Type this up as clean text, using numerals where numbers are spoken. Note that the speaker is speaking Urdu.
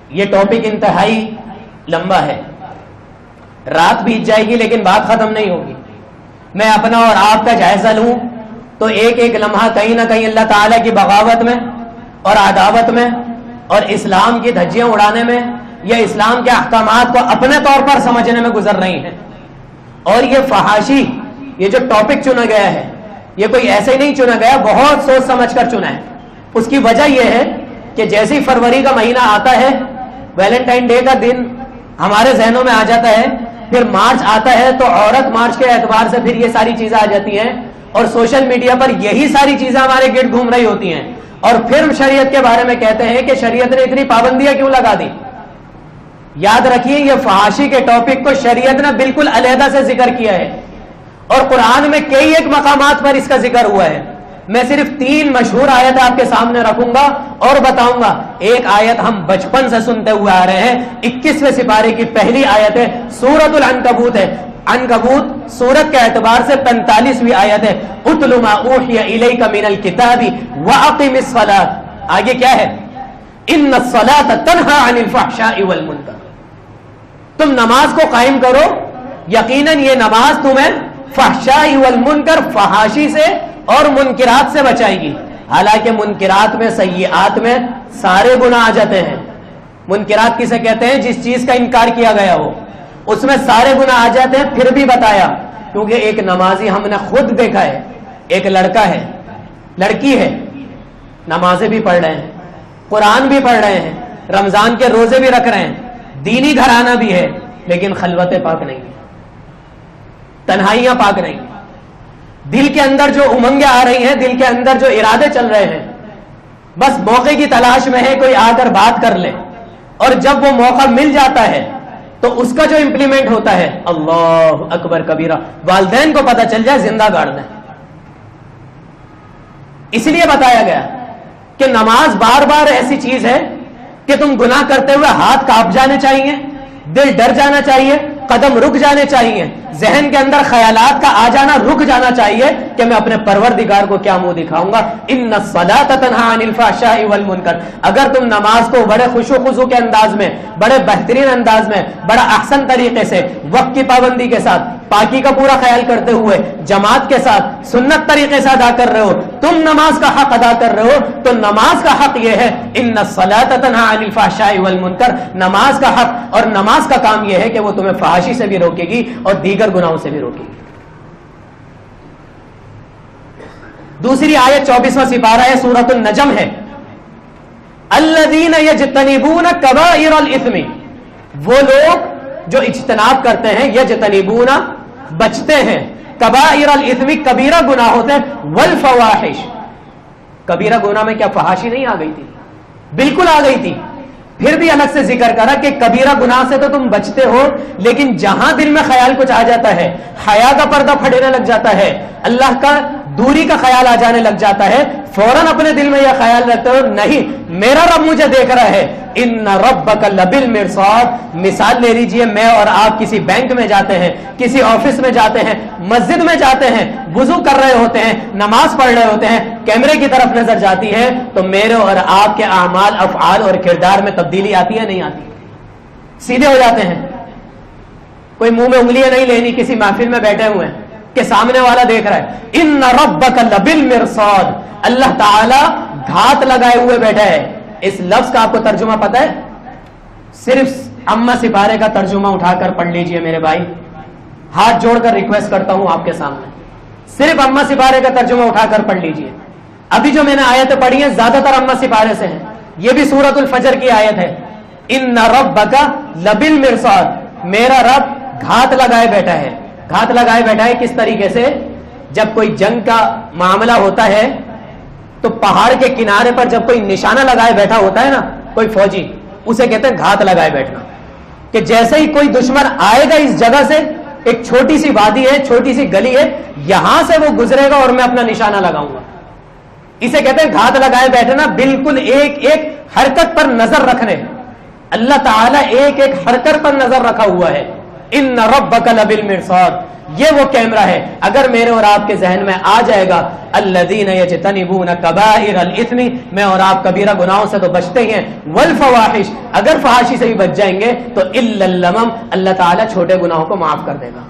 یہ ٹاپک انتہائی لمبا ہے، رات بیت جائے گی لیکن بات ختم نہیں ہوگی۔ میں اپنا اور آپ کا جائزہ لوں تو ایک ایک لمحہ کہیں نہ کہیں اللہ تعالیٰ کی بغاوت میں اور عداوت میں اور اسلام کی دھجیاں اڑانے میں یا اسلام کے احکامات کو اپنے طور پر سمجھنے میں گزر رہی ہیں۔ اور یہ فحاشی، یہ جو ٹاپک چنا گیا ہے، یہ کوئی ایسے ہی نہیں چنا گیا، بہت سوچ سمجھ کر چنا ہے۔ اس کی وجہ یہ ہے کہ جیسے فروری کا مہینہ آتا ہے، ویلنٹائن ڈے کا دن ہمارے ذہنوں میں آ جاتا ہے، پھر مارچ آتا ہے تو عورت مارچ کے اعتبار سے پھر یہ ساری چیزیں آ جاتی ہیں، اور سوشل میڈیا پر یہی ساری چیزیں ہمارے گرد گھوم رہی ہوتی ہیں، اور پھر شریعت کے بارے میں کہتے ہیں کہ شریعت نے اتنی پابندیاں کیوں لگا دی۔ یاد رکھیے، یہ فحاشی کے ٹاپک کو شریعت نے بالکل علیحدہ سے ذکر کیا ہے، اور قرآن میں کئی ایک مقامات پر اس کا ذکر ہوا ہے۔ میں صرف 3 مشہور آیت آپ کے سامنے رکھوں گا اور بتاؤں گا۔ ایک آیت ہم بچپن سے سنتے ہوئے آ رہے ہیں، 21ویں سپارے کی پہلی آیت ہے، سورۃ العنکبوت ہے۔ عنکبوت سورت کے اعتبار سے 45ویں آیت ہے، اتل ما اوحی الیک من الکتاب واقم الصلاۃ۔ آگے کیا ہے؟ ان الصلاۃ تنہی عن الفحشاء والمنکر۔ تم نماز کو قائم کرو، یقیناً یہ نماز تمہیں فحشاء والمنکر، فحاشی سے اور منکرات سے بچائے گی۔ حالانکہ منکرات میں، سیئات میں سارے گناہ آ جاتے ہیں۔ منکرات کسے کہتے ہیں؟ جس چیز کا انکار کیا گیا ہو، اس میں سارے گناہ آ جاتے ہیں۔ پھر بھی بتایا، کیونکہ ایک نمازی ہم نے خود دیکھا ہے، ایک لڑکا ہے، لڑکی ہے، نمازیں بھی پڑھ رہے ہیں، قرآن بھی پڑھ رہے ہیں، رمضان کے روزے بھی رکھ رہے ہیں، دینی گھرانہ بھی ہے، لیکن خلوتیں پاک نہیں ہیں، تنہائیاں پاک نہیں ہیں۔ دل کے اندر جو امنگیں آ رہی ہیں، دل کے اندر جو ارادے چل رہے ہیں، بس موقع کی تلاش میں ہے، کوئی آ کر بات کر لے، اور جب وہ موقع مل جاتا ہے تو اس کا جو امپلیمنٹ ہوتا ہے، اللہ اکبر کبیرہ، والدین کو پتہ چل جائے زندہ گاڑ دیں۔ اس لیے بتایا گیا کہ نماز بار بار ایسی چیز ہے کہ تم گناہ کرتے ہوئے ہاتھ کانپ جانے چاہیے، دل ڈر جانا چاہیے، قدم رک جانے چاہیے، ذہن کے اندر خیالات کا آ جانا رک جانا چاہیے کہ میں اپنے پروردگار کو کیا منہ دکھاؤں گا۔ ان الصلاۃ تنہی عن الفحشاء والمنکر۔ اگر تم نماز کو بڑے خشوع و خضوع کے انداز میں، بڑے بہترین انداز میں، بڑا احسن طریقے سے، وقت کی پابندی کے ساتھ، پاکی کا پورا خیال کرتے ہوئے، جماعت کے ساتھ، سنت طریقے سے ادا کر رہے ہو، تم نماز کا حق ادا کر رہے ہو، تو نماز کا حق یہ ہے، ان الصلاۃ تنہی عن الفحشاء والمنکر، نماز کا حق اور نماز کا کام یہ ہے کہ وہ تمہیں فحاشی سے بھی روکے گی اور دیگر گناہوں سے بھی روکے گی۔ دوسری آیت 24واں سپارہ ہے، سورۃ النجم ہے، الذین یجتنبون کبائر الاثم، وہ لوگ جو اجتناب کرتے ہیں، یجتنبون بچتے ہیں، کبائر الاثم کبیرہ گناہ ہوتے ہیں، والفواحش، کبیرہ گناہ میں کیا فحاشی نہیں آ گئی تھی؟ بالکل آ گئی تھی۔ پھر بھی الگ سے ذکر کرا کہ کبیرہ گناہ سے تو تم بچتے ہو، لیکن جہاں دل میں خیال کچھ آ جاتا ہے، حیا کا پردہ پھٹنے لگ جاتا ہے، اللہ کا دوری کا خیال آ جانے لگ جاتا ہے، فوراً اپنے دل میں یہ خیال رکھتے ہو، نہیں میرا رب مجھے دیکھ رہا ہے، ان ربک لبالمرصاد۔ مثال لے لیجئے، میں اور آپ کسی بینک میں جاتے ہیں، کسی آفس میں جاتے ہیں، مسجد میں جاتے ہیں، وضو کر رہے ہوتے ہیں، نماز پڑھ رہے ہوتے ہیں، کیمرے کی طرف نظر جاتی ہے تو میرے اور آپ کے اعمال، افعال اور کردار میں تبدیلی آتی ہے نہیں آتی؟ سیدھے ہو جاتے ہیں، کوئی منہ میں انگلیاں نہیں لینی، کسی محفل میں بیٹھے ہوئے ہیں کہ سامنے والا دیکھ رہا ہے، ان ربک لبالمرصاد، اللہ تعالی گھات لگائے ہوئے بیٹھا ہے۔ اس لفظ کا آپ کو ترجمہ پتہ ہے؟ صرف اما سپارے کا ترجمہ اٹھا کر پڑھ لیجئے میرے بھائی، ہاتھ جوڑ کر ریکویسٹ کرتا ہوں آپ کے سامنے، صرف اما سپارے کا ترجمہ اٹھا کر پڑھ لیجئے۔ ابھی جو میں نے آیتیں پڑھی ہیں زیادہ تر اما سپارے سے ہیں، یہ بھی سورۃ الفجر کی آیت ہے، ان ربک لبالمرصاد، میرا رب گھات لگائے بیٹھا ہے۔ گھات لگائے بیٹھا ہے کس طریقے سے؟ جب کوئی جنگ کا معاملہ ہوتا ہے تو پہاڑ کے کنارے پر جب کوئی نشانہ لگائے بیٹھا ہوتا ہے نا کوئی فوجی، اسے کہتے ہیں گھات لگائے بیٹھنا، کہ جیسے ہی کوئی دشمن آئے گا اس جگہ سے، ایک چھوٹی سی وادی ہے، چھوٹی سی گلی ہے، یہاں سے وہ گزرے گا اور میں اپنا نشانہ لگاؤں گا، اسے کہتے ہیں گھات لگائے بیٹھنا۔ بالکل ایک ایک حرکت پر نظر رکھنے، اللہ تعالیٰ ایک ایک حرکت پر نظر رکھا ہوا ہے۔ ان ربک لبالمرصاد، یہ وہ کیمرہ ہے. اگر میرے اور آپ کے ذہن میں آ جائے گا الذین یجتنبون کبائر الاثم، میں اور آپ کبیرہ گناہوں سے تو بچتے ہیں، والفواحش، اگر فحاشی سے بھی بچ جائیں گے تو الا اللمم، اللہ تعالیٰ چھوٹے گناہوں کو معاف کر دے گا.